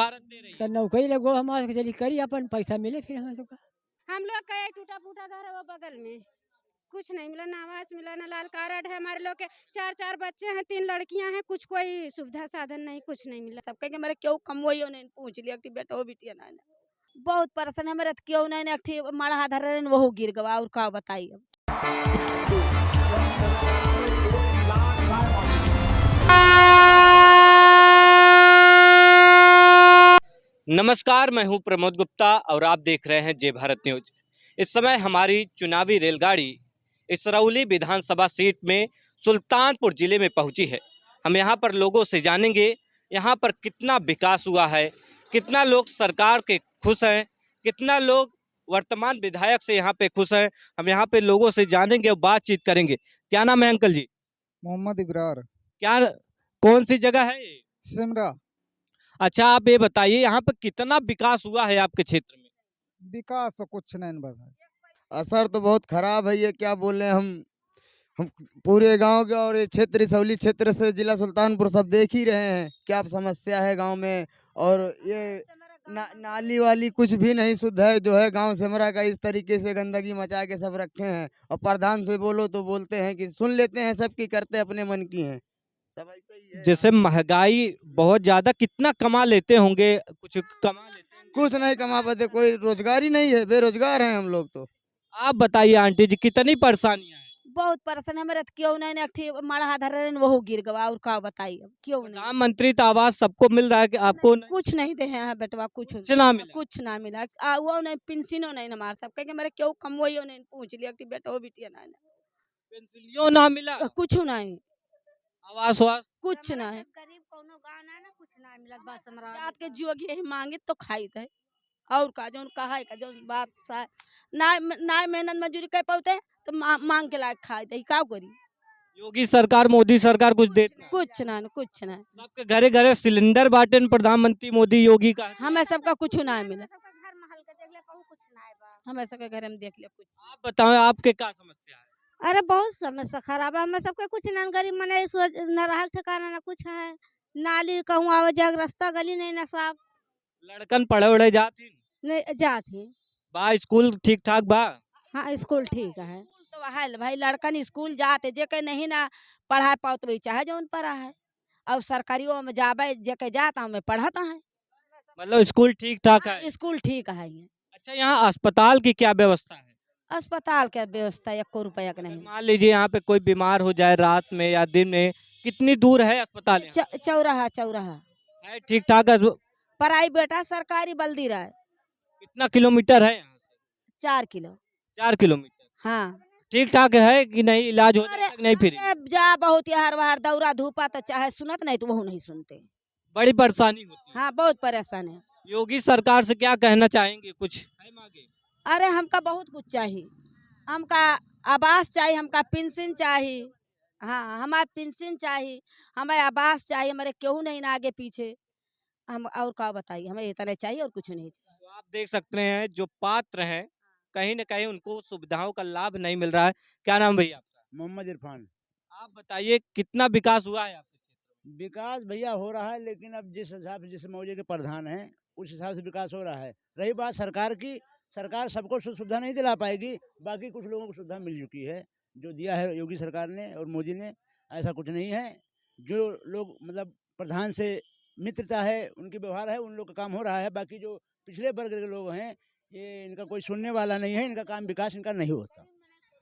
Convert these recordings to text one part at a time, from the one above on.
भारत दे रही तो है। नौकरी लगो हमारे के चली करी अपन पैसा मिले फिर हमें सबका। हम लोग का एक टूटा फूटा घर है वो बगल में, कुछ नहीं मिला, ना आवास मिला, ना लाल कार्ड है। हमारे लोग के चार चार बच्चे हैं, 3 लड़कियां हैं, कुछ कोई सुविधा साधन नहीं, कुछ नहीं मिला। सब कहे मेरे क्यों कमोइयो नहीं पूछ लिया कि बेटा वो बिटिया ना बहुत परेशान है मेरे क्यों नहीं अठी मड़ा धर वो गिर गवा और का बताइए। नमस्कार, मैं हूं प्रमोद गुप्ता और आप देख रहे हैं जय भारत न्यूज। इस समय हमारी चुनावी रेलगाड़ी इसरौली विधानसभा सीट में सुल्तानपुर जिले में पहुंची है। हम यहां पर लोगों से जानेंगे यहां पर कितना विकास हुआ है, कितना लोग सरकार के खुश हैं, कितना लोग वर्तमान विधायक से यहां पे खुश हैं। हम यहां पे लोगों से जानेंगे और बातचीत करेंगे। क्या नाम है अंकल जी? मोहम्मद इब्रार। क्या, कौन सी जगह है ये? सिमरा। अच्छा, आप ये बताइए यहाँ पर कितना विकास हुआ है आपके क्षेत्र में? विकास तो कुछ नहीं बस है। असर तो बहुत खराब है, ये क्या बोले हम पूरे गांव के और ये क्षेत्र इसौली क्षेत्र से जिला सुल्तानपुर सब देख ही रहे हैं क्या समस्या है गांव में। और ये नाली वाली कुछ भी नहीं शुद्ध है, जो है गांव सिमरा का इस तरीके से गंदगी मचा के सब रखे हैं। और प्रधान से बोलो तो बोलते हैं कि सुन लेते हैं, सबकी करते अपने मन की हैं, सब ऐसा ही है। जैसे महंगाई बहुत ज्यादा, कितना कमा लेते होंगे? कुछ कमा लेते हैं? कुछ नहीं कमा पाते, कोई रोजगार ही नहीं है, बेरोजगार हैं हम लोग तो। आप बताइए आंटी जी, कितनी परेशानियां हैं? बहुत परेशान है मेरे क्यों नहीं अठी मड़ा धर वो गिर गवा और का बताइए क्यों नहीं। प्रधानमंत्री तो आवास सबको मिल रहा है कि आपको नहीं? कुछ नहीं दे हैं बेटवा, कुछ ना मिला? कुछ ना मिला। वो नहीं पेंशनो नहीं हमारे सब कहे मेरे क्यों कमोइयो नहीं पूछ लिया कि बेटा वो बिटिया ना पेंसिलियों ना मिला? कुछ नहीं, आवास वास कुछ नहीं। गरीब कोनो गाँव ना कुछ ना मिला, बस हमरा जात के जोगी यही मांगे तो खाई थे और का जो कहा है का जो बात सा ना मेहनत मजदूरी कर पाते तो मांग के लायक खाए थे का करी। योगी सरकार, मोदी सरकार कुछ देती नहीं? कुछ ना कुछ ना, सबके घरे घरे सिलेंडर बांटे प्रधानमंत्री मोदी योगी का। हमें सबका कुछ ना मिला, घर महल के देख ले कहूं कुछ ना बा। हमें सबके घर में देख लिया कुछ। आप बताओ आपके क्या समस्या है? अरे बहुत समस्या खराब है, हमें सबके कुछ ना, गरीब मने न रहा ठिकाना ना कुछ है, नाली कहूँ आवे जग रास्ता गली नहीं ना साफ लड़कन पढ़े उड़े जाती नहीं जाती। बा? स्कूल ठीक ठाक बा? हाँ स्कूल ठीक है। तो है भाई लड़कन स्कूल जाते जेके नहीं ना पढ़ा पाओ तो चाहे जो पर है और सरकारियों में जाबे जेके जाता हमें पढ़ाता है। मतलब स्कूल ठीक ठाक है? स्कूल ठीक है ये। अच्छा, यहाँ अस्पताल की क्या व्यवस्था है? अस्पताल का व्यवस्था 1 रुपया का नहीं। मान लीजिए यहाँ पे कोई बीमार हो जाए रात में या दिन में, कितनी दूर है अस्पताल? चौराहा है ठीक ठाक? प्राइवेट है, सरकारी बल्दी रहा है। कितना किलोमीटर है यहाँ से? 4 किलो। 4 किलोमीटर। हाँ ठीक ठाक है कि नहीं? इलाज हो जाता कि नहीं फिर? जा बहुत यार वहार दौरा धूपा तो चाहे सुनत नहीं तो वो नहीं सुनते, बड़ी परेशानी होती है। हाँ बहुत परेशान है। योगी सरकार से क्या कहना चाहेंगे? कुछ है मांगे? अरे हमका बहुत कुछ चाहिए, हमका आवास चाहिए, हमका पेंशन चाहिए। हाँ हमारा पेंशन चाहिए, हमें आवास चाहिए, हमारे क्यों नहीं ना आगे पीछे हम और क्या बताइए, हमें इतना चाहिए और कुछ नहीं चाहिए। तो आप देख सकते हैं जो पात्र हैं कहीं न कहीं उनको सुविधाओं का लाभ नहीं मिल रहा है। क्या नाम भैया आपका? मोहम्मद इरफान। आप बताइए कितना विकास हुआ है आपके क्षेत्र में? विकास भैया हो रहा है, लेकिन अब जिस हिसाब से जिस मौजे के प्रधान हैं उस हिसाब से विकास हो रहा है। रही बात सरकार की, सरकार सबको सुविधा नहीं दिला पाएगी, बाकी कुछ लोगों को सुविधा मिल चुकी है जो दिया है योगी सरकार ने और मोदी ने। ऐसा कुछ नहीं है, जो लोग मतलब प्रधान से मित्रता है, उनकी व्यवहार है, उन लोग का काम हो रहा है। बाकी जो पिछड़े वर्ग के लोग हैं, ये इनका कोई सुनने वाला नहीं है, इनका काम विकास इनका नहीं होता।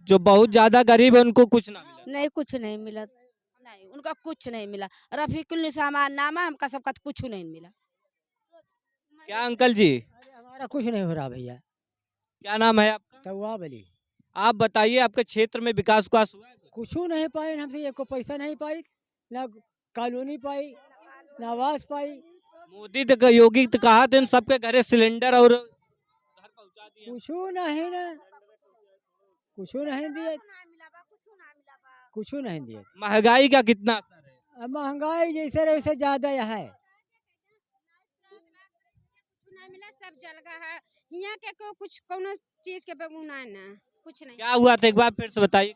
जो बहुत ज्यादा गरीब है उनको कुछ ना मिला? नहीं कुछ नहीं मिला, नहीं उनका कुछ नहीं मिला। रफीकुल निसामान नामा हमका सबका कुछ नहीं मिला। क्या अंकल जी, हमारा कुछ नहीं हो रहा भैया। क्या नाम है आपका? तवाब अली। आप बताइए आपके क्षेत्र में विकास हुआ है? कुछ नहीं पाए हमसे, एक को पैसा नहीं पाई, ना कॉलोनी पाई, ना आवास पाई। मोदी तो योगी तो कहा थे सबके घरे सिलेंडर और घर पहुंचा दिए। कुछ नहीं ना, कुछ नहीं दिए, कुछ नहीं दिए। महंगाई का कितना असर है? अब महंगाई जैसे वैसे ज्यादा है। नहीं मिला, सब जल गया है यहाँ के को कुछ कोनो चीज के बेगुना ना कुछ नहीं। क्या हुआ था एक बार फिर से बताइए।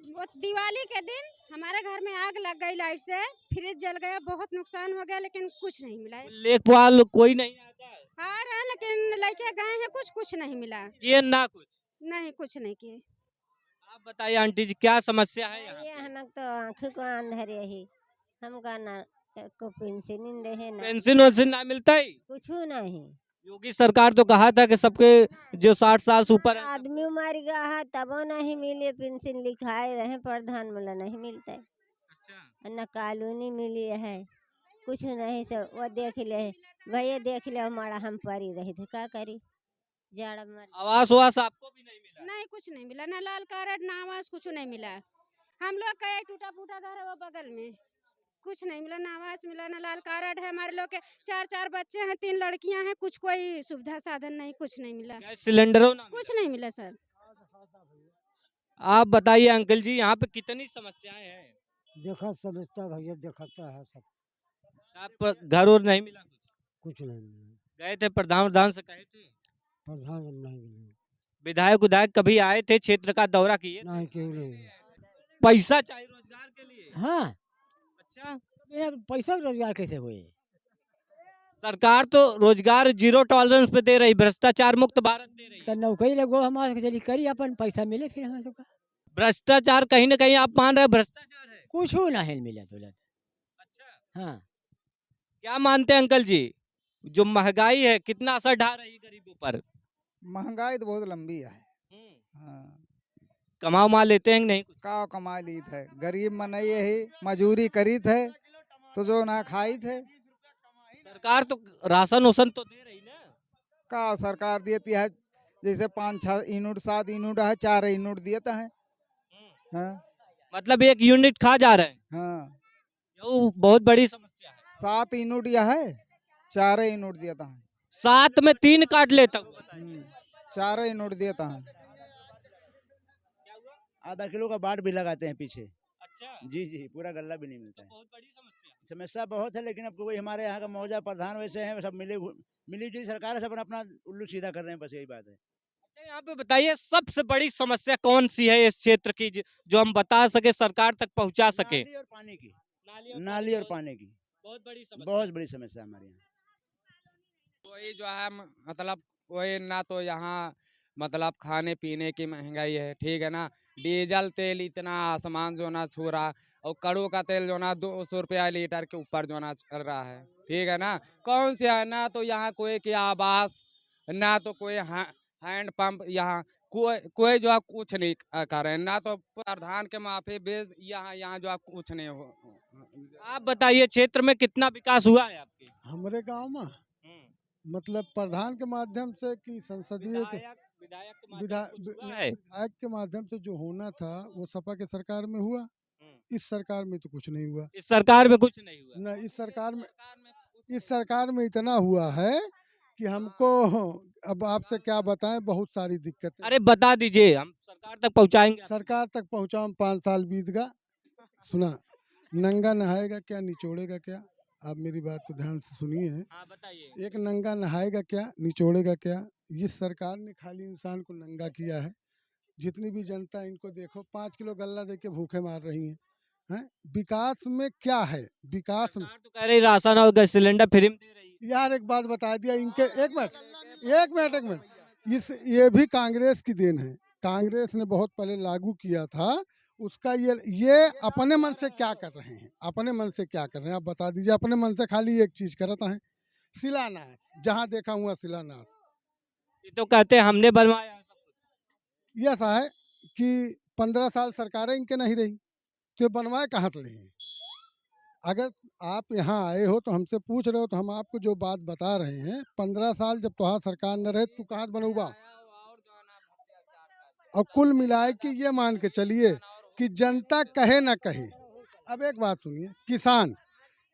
वो दिवाली के दिन हमारे घर में आग लग गई लाइट से, फ्रिज जल गया, बहुत नुकसान हो गया, लेकिन कुछ नहीं मिला है। लेखपाल कोई नहीं आता है? आ रहे हैं लेकिन लेके गए हैं, कुछ नहीं मिला, ये ना कुछ। नहीं कुछ नहीं किए। आप बताइए आंटी जी, क्या समस्या है यहाँ ये पे? हमक तो आँखों को अंधर यही हमका ना को पेंशन दे ना पेंशन वेंशन ना मिलता है? कुछ नहीं। योगी सरकार तो कहा था कि सबके जो 60 साल से ऊपर है आदमी मर गया है तबो नहीं मिले पेंशन, लिखाए रहे प्रधान वाला नहीं मिलता है, अच्छा। न कॉलोनी मिली है, कुछ नहीं। से वो देख ले भैया, देख ले हमारा हम परी रहे थे, क्या करी जाड़ा मर। आवास वास आपको भी नहीं मिला? नहीं कुछ नहीं मिला, ना लाल कार्ड ना आवास, कुछ नहीं मिला। हम लोग का एक टूटा फूटा घर है वो बगल में, कुछ नहीं मिला, ना आवास मिला, ना लाल कार्ड है। हमारे लोग के चार बच्चे हैं, 3 लड़कियां हैं, कुछ कोई सुविधा साधन नहीं, कुछ नहीं मिला, गैस सिलेंडरों ना कुछ मिला? नहीं मिला सर। आप बताइए अंकल जी, यहाँ पे कितनी समस्याएं हैं? देखा समझता भैया, दिखाता है सब, आप घर और नहीं मिला कुछ? कुछ नहीं मिला, गए थे प्रधान से कहे थे? प्रधान नहीं मिला, विधायक कभी आए थे, क्षेत्र का दौरा किए थे? नहीं क्यों नहीं। पैसा चाहिए रोजगार के लिए? हाँ, अच्छा। बिना पैसा के रोजगार कैसे हुए? सरकार तो रोजगार जीरो टॉलरेंस पे दे रही, भ्रष्टाचार मुक्त भारत दे रही तो है। नौकरी लगो हमारे चली करी, अपन पैसा मिले फिर हमें सबका। भ्रष्टाचार कहीं ना कहीं आप मान रहे हैं भ्रष्टाचार है? कुछ नहीं मिला तुरंत। अच्छा। हाँ, क्या मानते हैं अंकल जी, जो महंगाई है कितना असर ढा रही है गरीबों पर? महंगाई तो बहुत लंबी है। हाँ, कमाओ माल लेते हैं कि नहीं कुछ? का कमा ली थे, गरीब मन यही मजूरी करी थे तो जो ना खाई थे। सरकार तो राशन उसन तो दे रही ना? का सरकार देती है, जैसे 5-6 यूनिट 7 यूनिट है, 4 यूनिट देता है। हाँ मतलब 1 यूनिट खा जा रहे हैं, हाँ, ये बहुत बड़ी समस्या है। 7 यूनिट यह है, 4 यूनिट देता है। 7 में 3 काट लेता हूँ। 4 यूनिट देता है। आधा किलो का बाट भी लगाते हैं पीछे। अच्छा, जी जी, पूरा गल्ला भी नहीं मिलता है। बहुत बड़ी समस्या। समस्या बहुत है, लेकिन अब कोई हमारे यहाँ का मौजा प्रधान वैसे हैं, सब मिली जुली सरकार है, सब अपना उल्लू सीधा कर रहे हैं, बस यही बात है। अच्छा, यहाँ पे बताइए सबसे बड़ी समस्या कौन सी है इस क्षेत्र की, जो हम बता सके, सरकार तक पहुँचा सके? नाली और पानी की, नाली और पानी की बहुत बड़ी समस्या। बहुत बड़ी समस्या हमारे यहाँ। वही जो है मतलब वही ना, तो यहाँ मतलब खाने पीने की महंगाई है, ठीक है ना। डीजल तेल इतना आसमान जो ना छू रहा, और कड़ू का तेल जो ना 200 रुपया लीटर के ऊपर जो ना चल रहा है, ठीक है ना। कौन से है ना, तो यहाँ कोई के आवास, ना तो कोई हैंड पंप, यहाँ कोई जो है कुछ नहीं कर रहे हैं, ना तो प्रधान के माफी बेस यहाँ जो है कुछ नहीं हो। आप बताइए क्षेत्र में कितना विकास हुआ है आपके? हमारे गांव में मतलब प्रधान के माध्यम से कि संसदीय विधायक के माध्यम से कुछ हुआ है? विधायक के माध्यम से जो होना था वो सपा के सरकार में हुआ, इस सरकार में तो कुछ नहीं हुआ। इस सरकार में कुछ नहीं हुआ? न इस सरकार में इतना हुआ है कि हमको अब आपसे क्या बताएं, बहुत सारी दिक्कतें। अरे बता दीजिए, हम सरकार तक पहुँचाएंगे। सरकार तक पहुंचा, 5 साल बीत गया। सुना, नंगा नहाएगा क्या, निचोड़ेगा क्या? आप मेरी बात को ध्यान से सुनिए। हाँ बताइए। एक नंगा नहाएगा क्या, निचोड़ेगा क्या? इस सरकार ने खाली इंसान को नंगा किया है। जितनी भी जनता, इनको देखो, 5 किलो गल्ला देके भूखे मार रही हैं। विकास में क्या है? विकास में सरकार तो कह रही राशन और गैस सिलेंडर फ्री में दे रही है। यार एक बात बता दिया इनके, एक मिनट, ये भी कांग्रेस की देन है। कांग्रेस ने बहुत पहले लागू किया था उसका। ये अपने मन से क्या कर रहे हैं, अपने मन से क्या कर रहे हैं आप बता दीजिए। अपने मन से खाली एक चीज करता है, शिलान्यास, जहाँ देखा हुआ शिलान्यास। ये तो कहते हैं हमने बनवाया है सब कुछ। ये ऐसा है कि 15 साल सरकारें इनके नहीं रही, तो बनवाए कहाँ से हैं? अगर आप यहाँ आए हो तो हमसे पूछ रहे हो, तो हम आपको जो बात बता रहे हैं, 15 साल जब तुहार सरकार न रहे तू कहाँ बनूबा? और कुल मिलाए कि ये मान के चलिए कि जनता कहे ना कहे। अब एक बात सुनिए,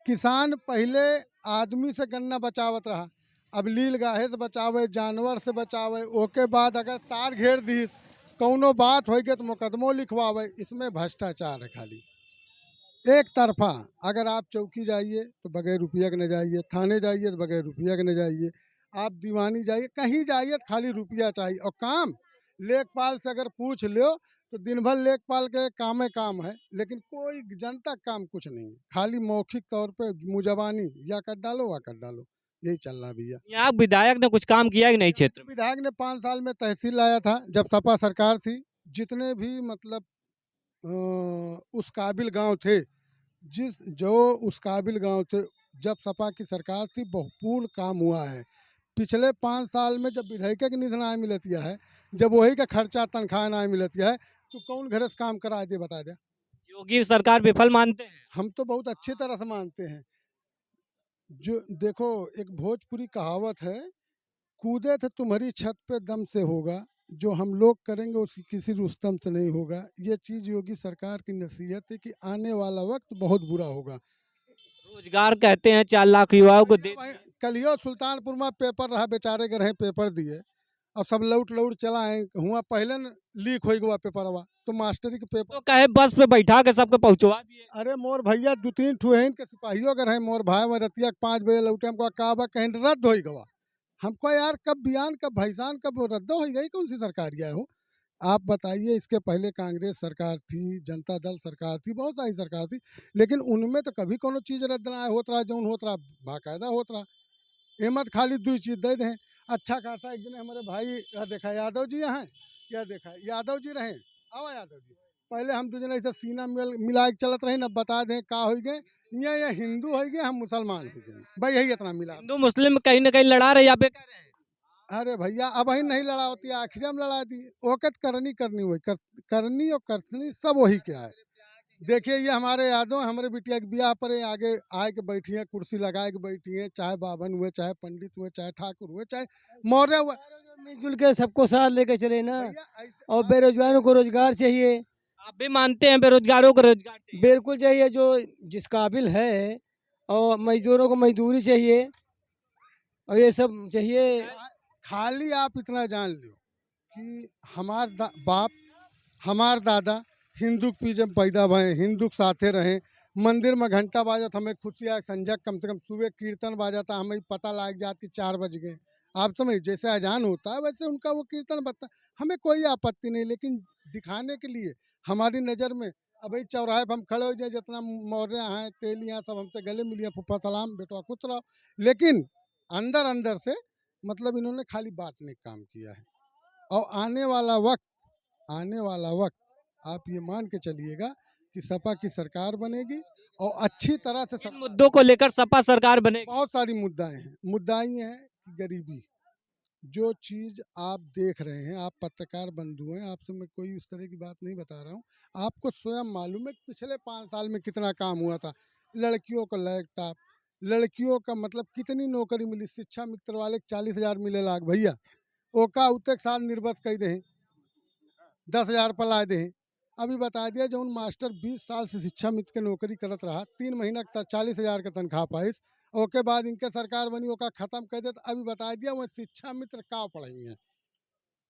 किसान पहले आदमी से गन्ना बचावत रहा, अब लील गाहे से बचावे, जानवर से बचावे। ओके बाद अगर तार घेर दी, कौनो बात होगी तो मुकदमों लिखवावे। इसमें भ्रष्टाचार है खाली एक तरफा। अगर आप चौकी जाइए तो बगैर रुपया के न जाइए, थाने जाइए तो बगैर रुपया के न जाइए, आप दीवानी जाइए, कहीं जाइए तो खाली रुपया चाहिए। और काम लेखपाल से अगर पूछ लो तो दिन भर लेखपाल के काम है काम है, लेकिन कोई जनता का काम कुछ नहीं है। खाली मौखिक तौर पे मुजबानी या कर डालो वा कर डालो, यही चल रहा है भैया। यहाँ विधायक ने कुछ काम किया कि नहीं क्षेत्र में? विधायक ने 5 साल में तहसील लाया था जब सपा सरकार थी। जितने भी मतलब उस काबिल गांव थे, उस काबिल गांव थे, जब सपा की सरकार थी बहुपूर्ण काम हुआ है। पिछले 5 साल में जब विधायक के निधन आय मिलतिया है, जब वही का खर्चा तनख्वाह ना मिलतिया है, तो कौन घर से काम करा दे बता दे। योगी सरकार विफल मानते हैं? हम तो बहुत अच्छी तरह से मानते हैं। जो देखो, एक भोजपुरी कहावत है, कूदे थे तुम्हारी छत पे दम से होगा, जो हम लोग करेंगे उसी किसी रुस्तम से नहीं होगा। ये चीज़ योगी सरकार की नसीहत है कि आने वाला वक्त बहुत बुरा होगा। रोजगार कहते हैं 4 लाख युवाओं को दे। कलियो सुल्तानपुर में पेपर रहा, बेचारे के रहे पेपर दिए और सब लौट लौट चला है हुआ। पहले न लीक हो गया पेपरवा, तो मास्टरी के पेपर तो कहे बस पे बैठा के सबको पहुंचवा दिए। अरे मोर भैया 2-3 ठू हैं के सिपाहियों के रहे, मोर भाई में रतिया 5 बजे लौटे, हमको कहा कहीं रद्द हो गवा। हमको यार कब बयान कब भैसान कब रद्द हो गई, कौन सी सरकार गया हो आप बताइए। इसके पहले कांग्रेस सरकार थी, जनता दल सरकार थी, बहुत सारी सरकार थी, लेकिन उनमें तो कभी कोनो चीज़ रद्द ना होत रहा, जौन होत रहा बाकायदा होत रहा। एमत खाली 2 चीज़ दे दें। अच्छा खासा एक दिन हमारे भाई यह देखा यादव जी यहाँ, यह देखा यादव जी रहे, आओ यादव जी, पहले हम 2 जने ऐसे सीना मिला के चलत रहे, न बता दें का हो गए, ये हिंदू हो गए, हम मुसलमान हो गए, भाई यही इतना मिला। हिंदू मुस्लिम कहीं ना कहीं लड़ा रहे, यहाँ पे कह रहे हैं। अरे भैया अब ही नहीं लड़ा होती, आखिर हम लड़ा दी। ओकत करनी वही करनी और करनी सब वही क्या है। देखिए ये हमारे यादव, हमारे बिटिया के ब्याह पर आगे आए के बैठी हैं, कुर्सी लगाए के बैठी हैं, चाहे बावन हुए, चाहे पंडित हुए, चाहे ठाकुर हुए, चाहे मौर्य हुए, मिलजुल के सबको साथ लेके चले ना। भैया ऐसे- और बेरोजगारों को रोजगार चाहिए, आप भी मानते हैं बेरोजगारों को रोजगार चाहिए? बिल्कुल चाहिए, जो जिस काबिल है, और मजदूरों को मजदूरी चाहिए, और ये सब चाहिए। खाली आप इतना जान लो कि बाप हमार दादा हिंदू के पीछे पैदा भए, हिंदू के साथे रहे। मंदिर में घंटा बाजत हमें खुशी आए, संजय कम से कम सुबह कीर्तन बाजाता, हमें पता लग जाता कि 4 बज गए। आप समझ, जैसे अजान होता है वैसे उनका वो कीर्तन बता, हमें कोई आपत्ति नहीं, लेकिन दिखाने के लिए हमारी नज़र में अब भाई चौराहे पर हम खड़े हो जाए, जितना मौर्य हैं तेलियाँ सब हमसे गले मिलिए, फुफा सलाम बेटवा खुश रहो, लेकिन अंदर अंदर से मतलब इन्होंने खाली बांटने का काम किया है। और आने वाला वक्त आप ये मान के चलिएगा कि सपा की सरकार बनेगी और अच्छी तरह से इन मुद्दों को लेकर सपा सरकार बनेगी। बहुत सारी मुद्दाएं हैं। मुद्दा ये है कि गरीबी, जो चीज़ आप देख रहे हैं, आप पत्रकार बंधु हैं, आपसे मैं कोई उस तरह की बात नहीं बता रहा हूँ, आपको स्वयं मालूम है पिछले 5 साल में कितना काम हुआ था। लड़कियों को लैपटॉप, लड़कियों का मतलब कितनी नौकरी मिली, शिक्षा मित्र वाले 40,000 मिले लाख भैया, ओका उतने के साथ निर्बस कह दे 10,000 पर ला दे। अभी बता दिया जो उन मास्टर 20 साल से शिक्षा मित्र के नौकरी करत रहा, 3 महीना 40,000 का तनख्वाह पाइस, ओके बाद इनके सरकार बनी, ओका खत्म कर दे। तो अभी बता दिया वो शिक्षा मित्र का पढ़ाई है,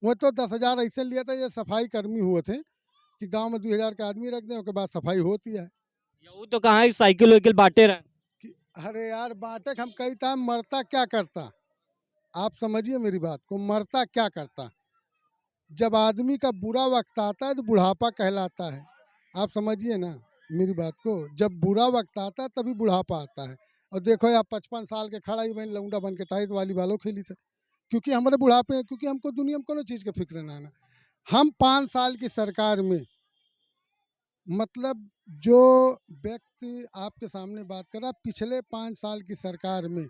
वो तो 10,000 ऐसे लिया था, ये सफाई कर्मी हुए थे कि गांव में 2,000 का आदमी रख दें, उसके बाद सफाई होती है। यू तो कहाँ है साइकिल वाइकिल बांटे रहे। कि अरे यार बाटक हम कही था, मरता क्या करता, आप समझिए मेरी बात को, मरता क्या करता। जब आदमी का बुरा वक्त आता है तो बुढ़ापा कहलाता है, आप समझिए ना मेरी बात को, जब बुरा वक्त आता है तभी बुढ़ापा आता है। और देखो यार 55 साल के खड़ा ही बहन लौंडा बन के टाइट वाली बालों खेली थे, क्योंकि हमारे बुढ़ापे हैं, क्योंकि हमको दुनिया में कोनो चीज़ के फिक्र ना आना। हम 5 साल की सरकार में मतलब जो व्यक्ति आपके सामने बात कर रहा, पिछले 5 साल की सरकार में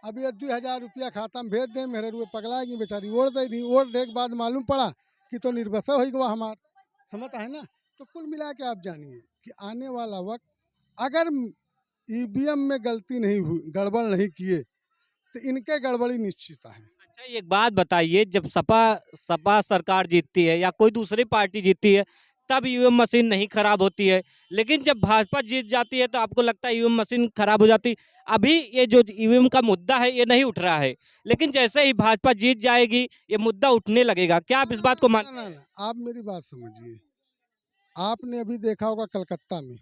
अभी 2,000 रुपया खाता में भेज दें, मेरे रुए पगलाएगी बेचारी, ओढ़ दे दी, ओढ़ दे के बाद मालूम पड़ा कि तो निर्बसा हो गया हमार, समझता है ना। तो कुल मिला के आप जानिए कि आने वाला वक्त अगर ईवीएम में गलती नहीं हुई, गड़बड़ नहीं किए, तो इनके गड़बड़ी निश्चित है। अच्छा एक बात बताइए, जब सपा सरकार जीतती है या कोई दूसरी पार्टी जीतती है तब ईवीएम मशीन नहीं खराब होती है, लेकिन जब भाजपा जीत जाती है तो आपको लगता है ईवीएम मशीन खराब हो जाती। अभी ये जो ईवीएम का मुद्दा है ये नहीं उठ रहा है, लेकिन जैसे ही भाजपा जीत जाएगी ये मुद्दा उठने लगेगा। क्या आप इस बात को मानते हैं? ना, आप मेरी बात समझिए। आपने अभी देखा होगा कलकत्ता में,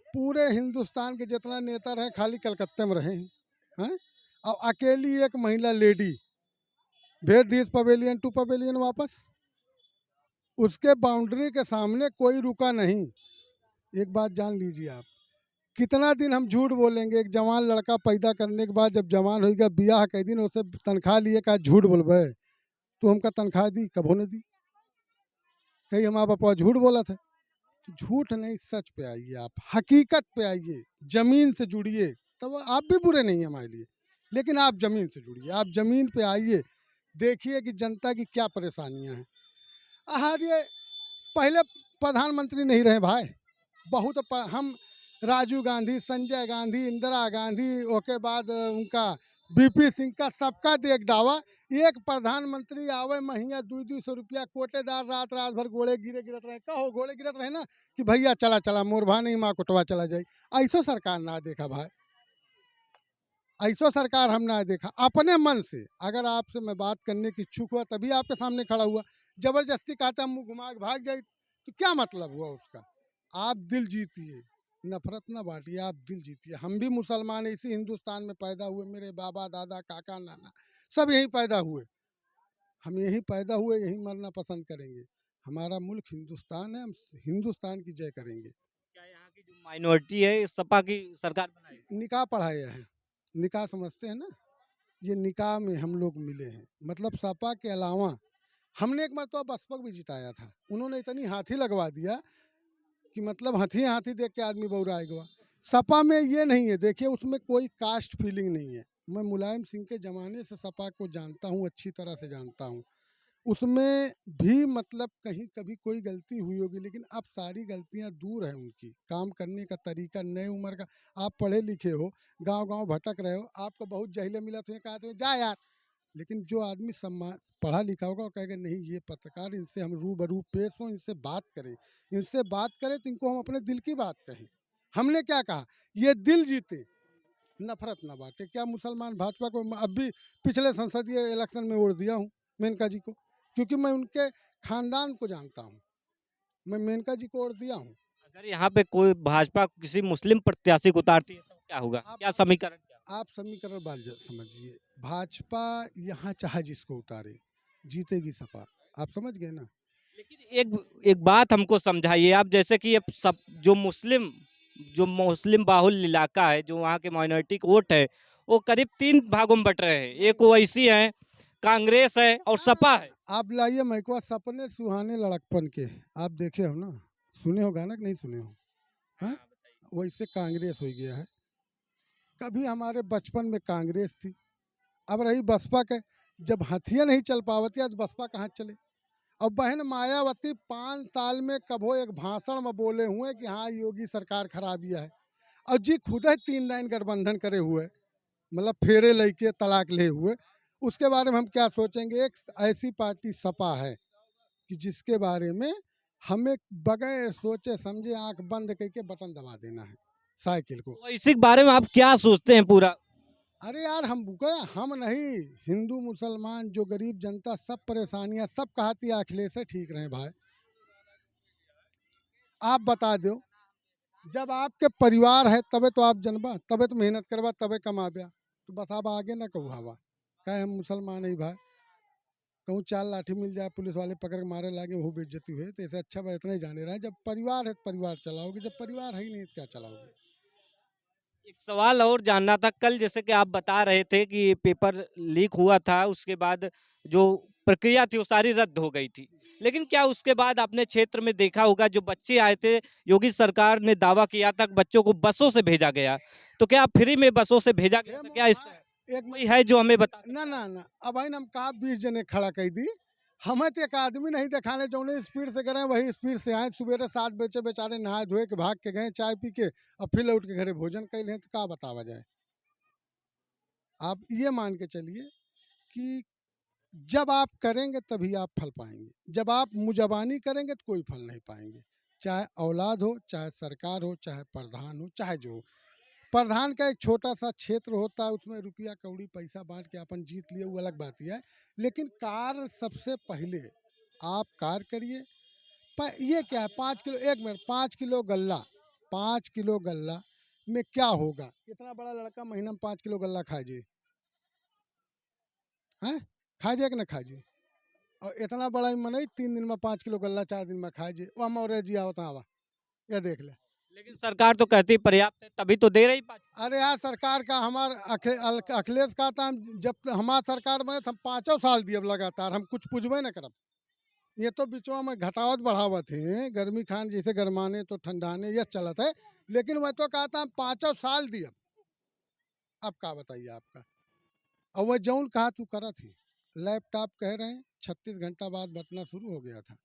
पूरे हिंदुस्तान के जितना नेता रहे खाली कलकत्ते में रहे हैं, और अकेली एक महिला लेडी भेज दी पवेलियन टू पवेलियन वापस। उसके बाउंड्री के सामने कोई रुका नहीं। एक बात जान लीजिए आप, कितना दिन हम झूठ बोलेंगे। एक जवान लड़का पैदा करने के बाद जब जवान हो गया, ब्याह के दिन उसे तनख्वाह लिए का झूठ बोलबे, तो हमका तनख्वाह दी कभो न दी, कहीं हमारा बापा झूठ बोला था। तो झूठ नहीं, सच पे आइए, आप हकीकत पे आइए, जमीन से जुड़िए, तब आप भी बुरे नहीं हैं हमारे लिए। लेकिन आप जमीन से जुड़िए, आप जमीन पे आइए, देखिए कि जनता की क्या परेशानियां हैं। ये पहले प्रधानमंत्री नहीं रहे भाई, हम राजीव गांधी, संजय गांधी, इंदिरा गांधी, ओके बाद उनका बीपी सिंह का सबका देख डावा। एक प्रधानमंत्री आवे महीना 200-200 रुपया, कोटेदार रात रात भर घोड़े गिरत रहे। कहो घोड़े गिरत रहे ना कि भैया चला चला मोर भा नहीं माँ कोटवा चला जाए। ऐसो सरकार ना देखा भाई, ऐसो सरकार हम ना देखा। अपने मन से अगर आपसे मैं बात करने की इच्छुक हुआ तभी आपके सामने खड़ा हुआ। जबरदस्ती कहता मुँह घुमा के भाग जाए तो क्या मतलब हुआ उसका। आप दिल जीतिए, नफरत ना बांटिए, आप दिल जीतिए। हम भी मुसलमान इसी हिंदुस्तान में पैदा हुए, मेरे बाबा दादा काका नाना सब यहीं पैदा हुए, हम यहीं पैदा हुए, यहीं मरना पसंद करेंगे। हमारा मुल्क हिंदुस्तान है, हम हिंदुस्तान की जय करेंगे। क्या यहाँ की जो माइनॉरिटी है इस सपा की सरकार बनाई? निकाह पढ़ाए हैं, निकाह समझते हैं ना, ये निकाह में हम लोग मिले हैं। मतलब सपा के अलावा हमने एक मरतबा बसपा भी जिताया था, उन्होंने इतनी हाथी लगवा दिया कि मतलब हाथी हाथी देख के आदमी बौराएगा। सपा में ये नहीं है, देखिए उसमें कोई कास्ट फीलिंग नहीं है। मैं मुलायम सिंह के ज़माने से सपा को जानता हूँ, अच्छी तरह से जानता हूँ। उसमें भी मतलब कहीं कभी कोई गलती हुई होगी, लेकिन अब सारी गलतियां दूर है उनकी। काम करने का तरीका, नए उम्र का, आप पढ़े लिखे हो, गांव-गांव भटक रहे हो, आपको बहुत जहिले मिला तो ये कहा तो जा यार। लेकिन जो आदमी सम्मान पढ़ा लिखा होगा वो कहेगा नहीं ये पत्रकार, इनसे हम रूबरू पेश हों, इनसे बात करें, इनसे बात करें तो इनको हम अपने दिल की बात कहें। हमने क्या कहा, ये दिल जीते, नफरत ना बांटे। क्या मुसलमान भाजपा को अब भी पिछले संसदीय इलेक्शन में वोट दिया हूँ मेनका जी को, क्योंकि मैं उनके खानदान को जानता हूँ, मैं मेनका जी को वोट दिया हूँ। अगर यहाँ पे कोई भाजपा किसी मुस्लिम प्रत्याशी को उतारती है तो क्या होगा? आप- क्या समीकरण क्या? आप समीकरण बात समझिए, भाजपा यहाँ चाहे जिसको उतारे जीतेगी सपा, आप समझ गए ना। लेकिन एक एक बात हमको समझाइए आप, जैसे कि ये सब जो मुस्लिम बाहुल इलाका है, जो वहाँ के माइनॉरिटी का वोट है, वो करीब 3 भागों में बट रहे हैं। एक ओवैसी है, कांग्रेस है और सपा है। आप लाइए महकवा सपने सुहाने लड़कपन के, आप देखे हो ना, सुने हो गाना कि नहीं सुने हो? हाँ, वैसे कांग्रेस हो गया है। कभी हमारे बचपन में कांग्रेस थी, अब रही बसपा के। जब हथिया नहीं चल पावती आज बसपा कहाँ चले। और बहन मायावती 5 साल में कभो एक भाषण में बोले हुए कि हाँ योगी सरकार खराबिया है, और जी खुद है 3 लाइन गठबंधन करे हुए, मतलब फेरे लेके तलाक ले हुए। उसके बारे में हम क्या सोचेंगे। एक ऐसी पार्टी सपा है कि जिसके बारे में हमें बगैर सोचे समझे आंख बंद करके बटन दबा देना है साइकिल को। ओवैसी के बारे में आप क्या सोचते हैं पूरा? अरे यार हम नहीं, हिंदू मुसलमान जो गरीब जनता सब परेशानियां सब कहती अखिलेश से ठीक रहे भाई। आप बता दो, जब आपके परिवार है तबे तो आप जनबा, तबे तो मेहनत करवा, तबे कमाबा। तो बस आप आगे ना कहू हवा कहे हम मुसलमान ही भाई, कहूँ 4 लाठी मिल जाए पुलिस वाले पकड़ के मारे लागे वो बेइज्जती हुए, तो ऐसे अच्छा भाई इतना ही जाने रहा है। जब परिवार है तो परिवार चलाओगे, जब परिवार है ही नहीं तो क्या चलाओगे। एक सवाल और जानना था, कल जैसे कि आप बता रहे थे कि ये पेपर लीक हुआ था, उसके बाद जो प्रक्रिया थी वो सारी रद्द हो गई थी। लेकिन क्या उसके बाद आपने क्षेत्र में देखा होगा, जो बच्चे आए थे, योगी सरकार ने दावा किया था कि बच्चों को बसों से भेजा गया, तो क्या फ्री में बसों से भेजा गया था? क्या इस एक कोई है जो हमें बता? ना ना ना, अब आई हम कहा 20 जने खड़ा कर दी, हमें तो एक आदमी नहीं दिखाने जो नहीं स्पीड से करें वही स्पीड से आए। सवेरे 7 बजे बेचारे नहाए धोए के भाग के गए, चाय पी के और फिर लौट के घरे भोजन कर लें, तो क्या बतावा जाए। आप ये मान के चलिए कि जब आप करेंगे तभी आप फल पाएंगे, जब आप मुजबानी करेंगे तो कोई फल नहीं पाएंगे। चाहे औलाद हो, चाहे सरकार हो, चाहे प्रधान हो, चाहे जो हो। प्रधान का एक छोटा सा क्षेत्र होता है, उसमें रुपया कौड़ी पैसा बांट के अपन जीत लिए, वो अलग बात है। लेकिन कार्य सबसे पहले आप कार्य करिए। ये क्या है 5 किलो, 1 मिनट, 5 किलो गल्ला, 5 किलो गल्ला में क्या होगा। इतना बड़ा लड़का महीना में 5 किलो गल्ला खा जाए, हैं खा जाए कि ना खा जाए। और इतना बड़ा मनई 3 दिन में 5 किलो गल्ला 4 दिन में खाए जे वह मोरे जी आवत आवा ये देख ले। लेकिन सरकार तो कहती है पर्याप्त है, तभी तो दे रही 5। अरे यार सरकार का हमार अखिलेश का था जब हमार सरकार बने तो हम 5 साल दिए लगातार हम कुछ पूछबे न करब। ये तो बिचवा में घटावत बढ़ावत है गर्मी खान जैसे गरमाने तो ठंडाने ये चलत है लेकिन वह तो कहता हम 5 साल दिए। अब क्या बताइए आपका और वह जौन कहा तू करा थी लैपटॉप कह रहे हैं 36 घंटा बाद बटना शुरू हो गया था।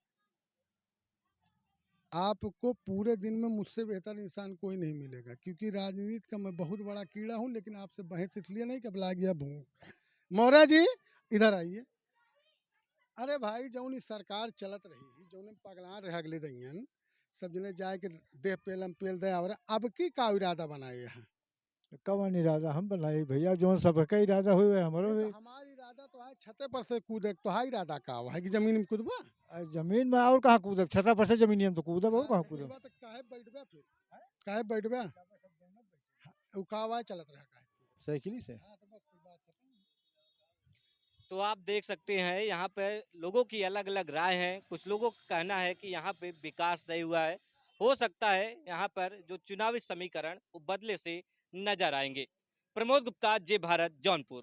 आपको पूरे दिन में मुझसे बेहतर इंसान कोई नहीं मिलेगा क्योंकि राजनीति का मैं बहुत बड़ा कीड़ा हूं लेकिन आपसे बहस इसलिए नहीं कब गया भूख। मौर्य जी इधर आइए। अरे भाई जौन सरकार चलत रही जौन पगला रह अगले दइयन सब जने जाए के देह पेलम पेल दे और अब की का इरादा बनाए हैं। कवन इरादा हम बनाई भैया जो सबका इरादा हुए हमारो तो हमारा इरादा तो है छते पर से कूदे तो है इरादा का है कि जमीन में कूदबा। जमीन में और कहाँ कूदब छता पर से जमीन में तो कूदब और कहाँ कूदब। तो काहे बैठबे फिर काहे बैठबे उकावा चलत रहा काहे साइकिल से। तो आप देख सकते हैं यहाँ पे लोगों की अलग अलग राय है। कुछ लोगों का कहना है कि यहाँ पे विकास नहीं हुआ है। हो सकता है यहाँ पर जो चुनावी समीकरण वो बदले से नजर आएंगे। प्रमोद गुप्ता, जय भारत, जौनपुर।